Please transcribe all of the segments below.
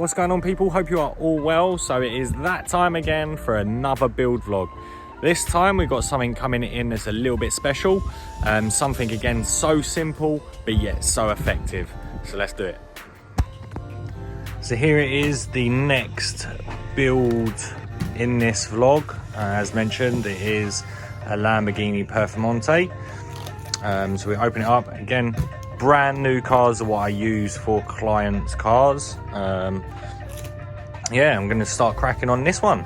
What's going on, people? Hope you are all well. So it is that time again for another build vlog. This time we've got something coming in that's a little bit special, something again so simple but yet so effective. So let's do it. So here it is, the next build in this vlog. As mentioned, it is a Lamborghini Performante. So we open it up again. Brand new cars are what I use for clients' cars. Yeah, I'm going to start cracking on this one.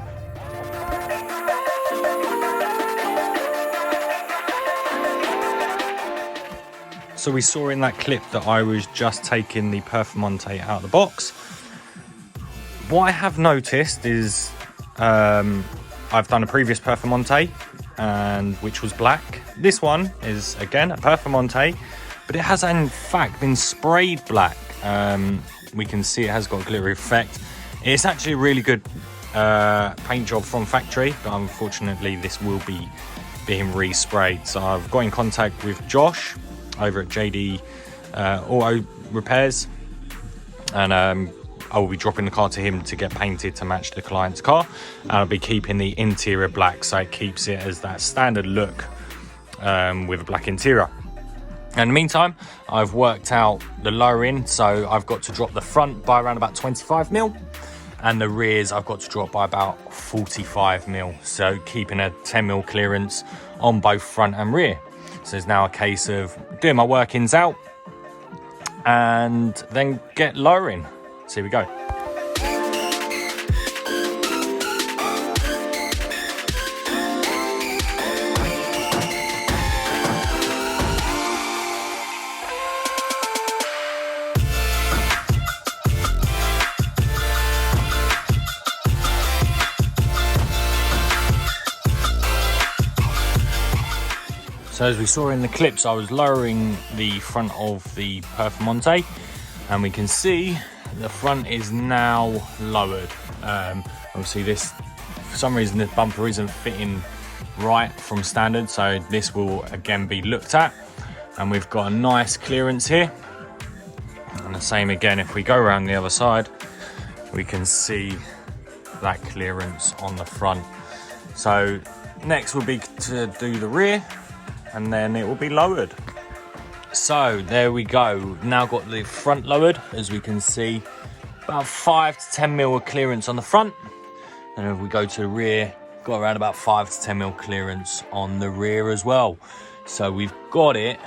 So we saw in that clip that I was just taking the Performante out of the box. What I have noticed is I've done a previous Performante, and which was black. This one is again a Performante, but it has in fact been sprayed black. We can see it has got a glittery effect. It's actually a really good paint job from factory, but unfortunately this will be being resprayed. So I've got in contact with Josh over at JD Auto Repairs, and I will be dropping the car to him to get painted to match the client's car, and I'll be keeping the interior black so it keeps it as that standard look with a black interior. In the meantime, I've worked out the lowering, so I've got to drop the front by around about 25mm, and the rears I've got to drop by about 45mm, so keeping a 10mm clearance on both front and rear. So it's now a case of doing my workings out and then get lowering. So here we go. So as we saw in the clips, I was lowering the front of the Performante, and we can see the front is now lowered. Obviously this, for some reason, this bumper isn't fitting right from standard, so this will again be looked at, and we've got a nice clearance here. And the same again, if we go around the other side, we can see that clearance on the front. So next will be to do the rear, and then it will be lowered. So there we go, now got the front lowered. As we can see, about 5 to 10mm of clearance on the front, and if we go to the rear, got around about 5 to 10mm clearance on the rear as well. So we've got it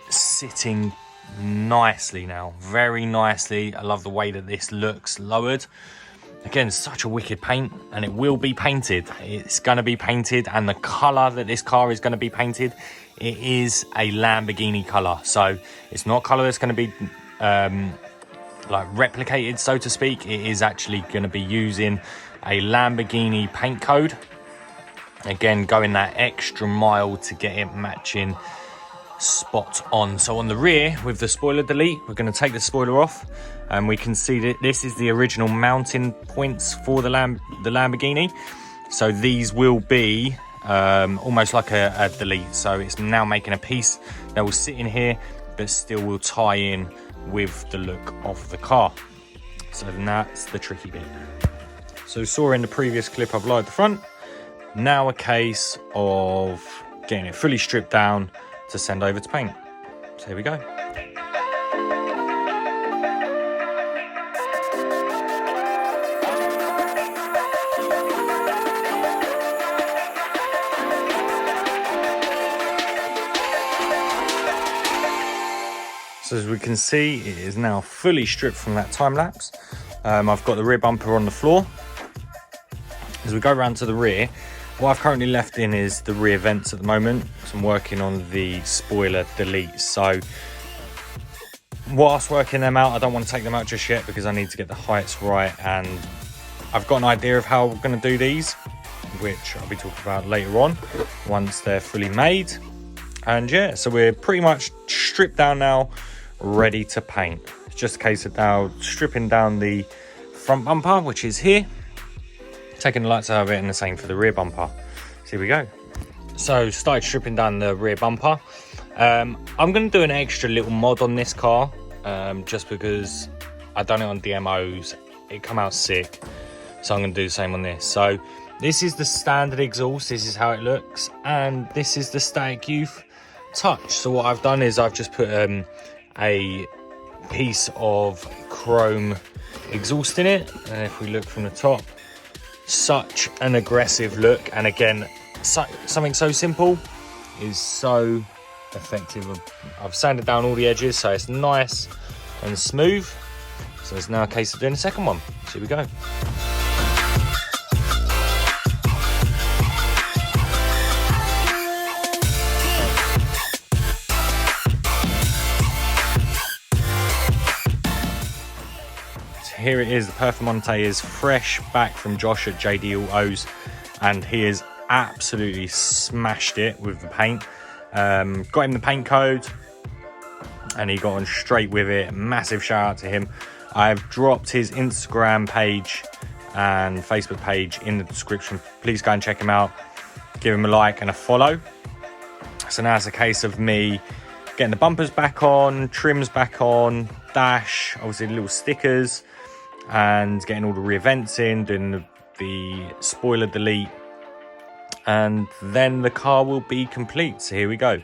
sitting nicely now, very nicely. I love the way that this looks lowered. Again, such a wicked paint, and it will be painted. It's going to be painted, and the colour that this car is going to be painted, it is a Lamborghini colour. So it's not colour that's going to be like replicated, so to speak. It is actually going to be using a Lamborghini paint code. Again, going that extra mile to get it matching spot on. So on the rear, with the spoiler delete, we're going to take the spoiler off, and we can see that this is the original mounting points for the Lamborghini. So these will be almost like a delete. So it's now making a piece that will sit in here, but still will tie in with the look of the car. So that's the tricky bit. So saw in the previous clip, I've lowered the front. Now a case of getting it fully stripped down to send over to paint. So here we go. So as we can see, it is now fully stripped from that time lapse. I've got the rear bumper on the floor. As we go around to the rear, what I've currently left in is the rear vents at the moment. So I'm working on the spoiler delete. So whilst working them out, I don't want to take them out just yet because I need to get the heights right, and I've got an idea of how we're going to do these, which I'll be talking about later on once they're fully made. And yeah, so we're pretty much stripped down now, ready to paint. It's just a case of now stripping down the front bumper, which is here, taking the lights out of it, and the same for the rear bumper. So here we go. So started stripping down the rear bumper. I'm going to do an extra little mod on this car, just because I've done it on DMOs, it come out sick, so I'm going to do the same on this. So this is the standard exhaust, this is how it looks, and this is the Static Youth Touch. So what I've done is I've just put a piece of chrome exhaust in it, and if we look from the top, such an aggressive look. And again, something so simple is so effective. I've sanded down all the edges so it's nice and smooth. So it's now a case of doing the second one. So here we go. Here it is, the Performante is fresh back from Josh at JD Autos, and he has absolutely smashed it with the paint. Got him the paint code and he got on straight with it. Massive shout out to him. I've dropped his Instagram page and Facebook page in the description. Please go and check him out, give him a like and a follow. So now it's a case of me getting the bumpers back on, trims back on, dash, obviously the little stickers, and getting all the rear vents in, doing the spoiler delete, and then the car will be complete. So here we go.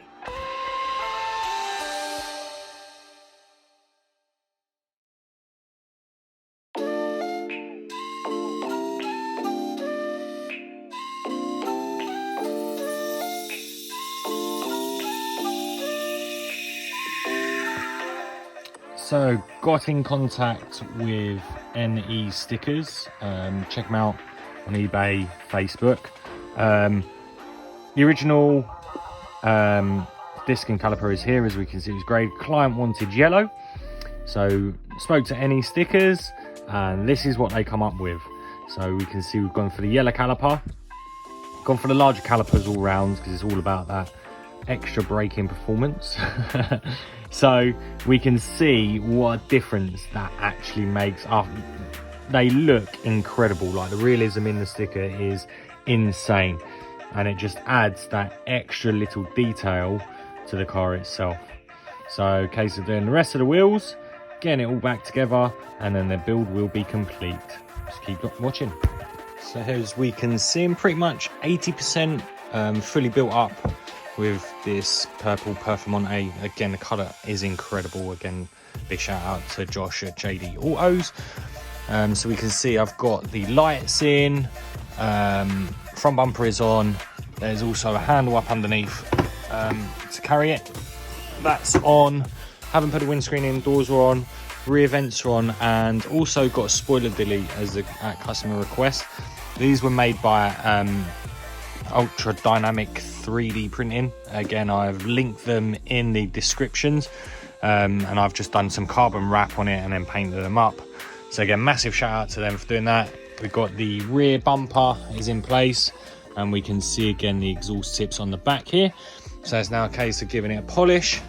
So got in contact with NE Stickers, check them out on eBay, Facebook. The original disc and caliper is here, as we can see. It was grey. Client wanted yellow, so spoke to NE Stickers, and this is what they come up with. So we can see we've gone for the yellow caliper, gone for the larger calipers all round, because it's all about that extra braking performance. So we can see what a difference that actually makes. They look incredible, like the realism in the sticker is insane, and it just adds that extra little detail to the car itself. So case of doing the rest of the wheels, getting it all back together, and then the build will be complete. Just keep watching. So as we can see, I'm pretty much 80% fully built up with this purple Performante. Again, the colour is incredible. Again, big shout out to Josh at JD Autos. So we can see I've got the lights in, front bumper is on, there's also a handle up underneath to carry it, that's on. Haven't put a windscreen in, doors are on, rear vents are on, and also got a spoiler delete as at customer request. These were made by ultra dynamic 3D printing. Again, I've linked them in the descriptions, and I've just done some carbon wrap on it and then painted them up. So again, massive shout out to them for doing that. We've got the rear bumper is in place, and we can see again the exhaust tips on the back here. So it's now a case of giving it a polish,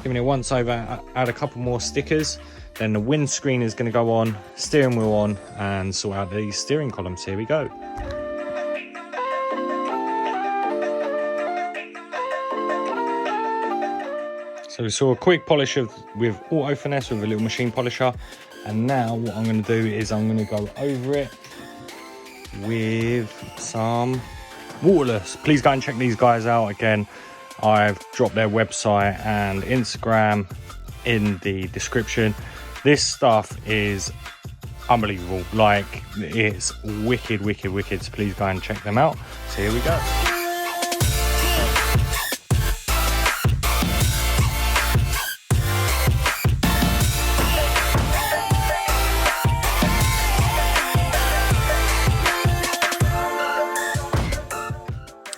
giving it once over, add a couple more stickers, then the windscreen is going to go on, steering wheel on, and sort out these steering columns. Here we go. So we saw a quick polish with Auto Finesse with a little machine polisher, and now what I'm going to do is I'm going to go over it with some waterless. Please go and check these guys out. Again, I've dropped their website and Instagram in the description. This stuff is unbelievable, like it's wicked. So please go and check them out. So here we go.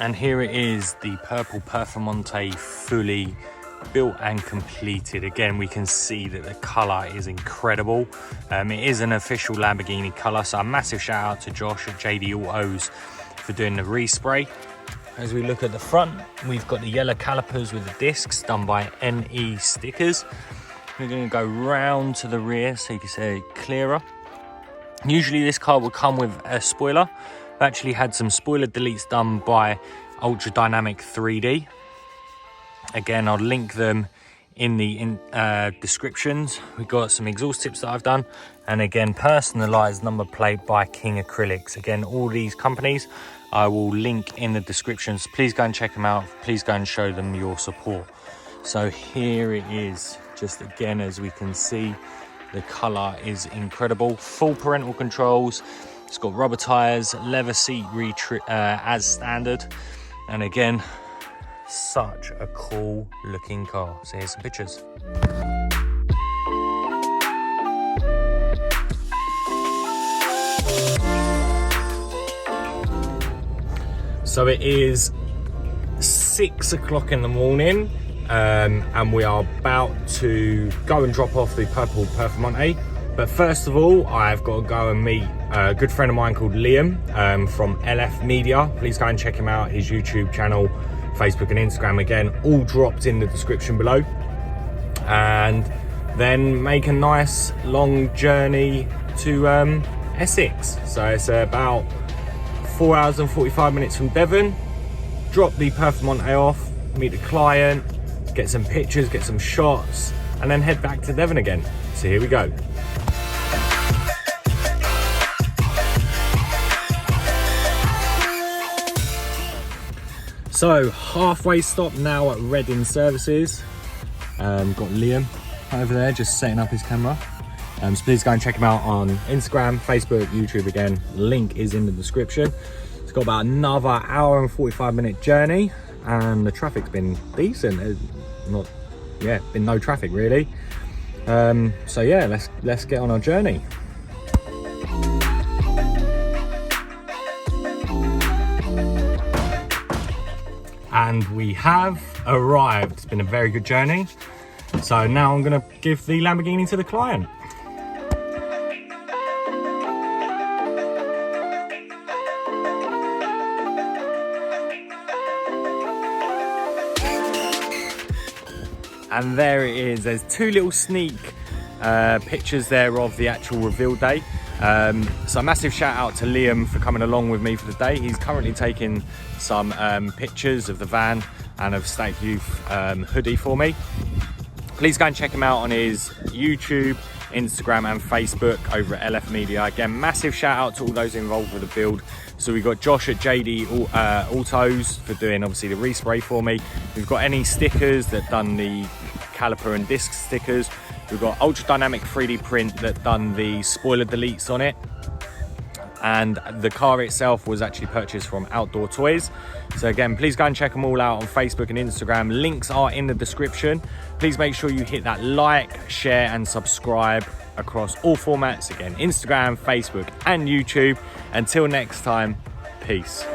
And here it is, the purple Performante fully built and completed. Again, we can see that the colour is incredible. It is an official Lamborghini colour, so a massive shout out to Josh at JD Autos for doing the respray. As we look at the front, we've got the yellow calipers with the discs done by NE Stickers. We're going to go round to the rear so you can see it clearer. Usually this car will come with a spoiler. I've actually had some spoiler deletes done by Ultra Dynamic 3D. Again, I'll link them in the descriptions. We've got some exhaust tips that I've done, and again, personalized number plate by King Acrylics. Again, all these companies I will link in the descriptions. Please go and check them out. Please go and show them your support. So here it is, just again, as we can see, the color is incredible. Full parental controls. It's got rubber tires, leather seat as standard, and again, such a cool looking car. So here's some pictures. So it is 6 o'clock in the morning, and we are about to go and drop off the purple Performante. But first of all, I've got to go and meet a good friend of mine called Liam from LF Media. Please go and check him out, his YouTube channel, Facebook and Instagram, again, all dropped in the description below. And then make a nice long journey to Essex. So it's about 4 hours and 45 minutes from Devon. Drop the Performante off, meet the client, get some pictures, get some shots, and then head back to Devon again. So here we go. So halfway stop now at Reading Services. Got Liam over there just setting up his camera. So please go and check him out on Instagram, Facebook, YouTube. Again, link is in the description. It's got about another hour and 45-minute journey, and the traffic's been decent. Been no traffic really. So yeah, let's get on our journey. And we have arrived. It's been a very good journey. So now I'm gonna give the Lamborghini to the client. And there it is. There's two little sneak pictures there of the actual reveal day. So a massive shout out to Liam for coming along with me for the day. He's currently taking some pictures of the van and of State Youth hoodie for me. Please go and check him out on his YouTube, Instagram and Facebook over at LF Media. Again, massive shout out to all those involved with the build. So we've got Josh at JD Autos for doing obviously the respray for me. We've got any stickers that done the caliper and disc stickers. We've got Ultra Dynamic 3D print that done the spoiler deletes on it. And the car itself was actually purchased from OutDoorToys. So again, please go and check them all out on Facebook and Instagram. Links are in the description. Please make sure you hit that like, share and subscribe across all formats. Again, Instagram, Facebook and YouTube. Until next time, peace.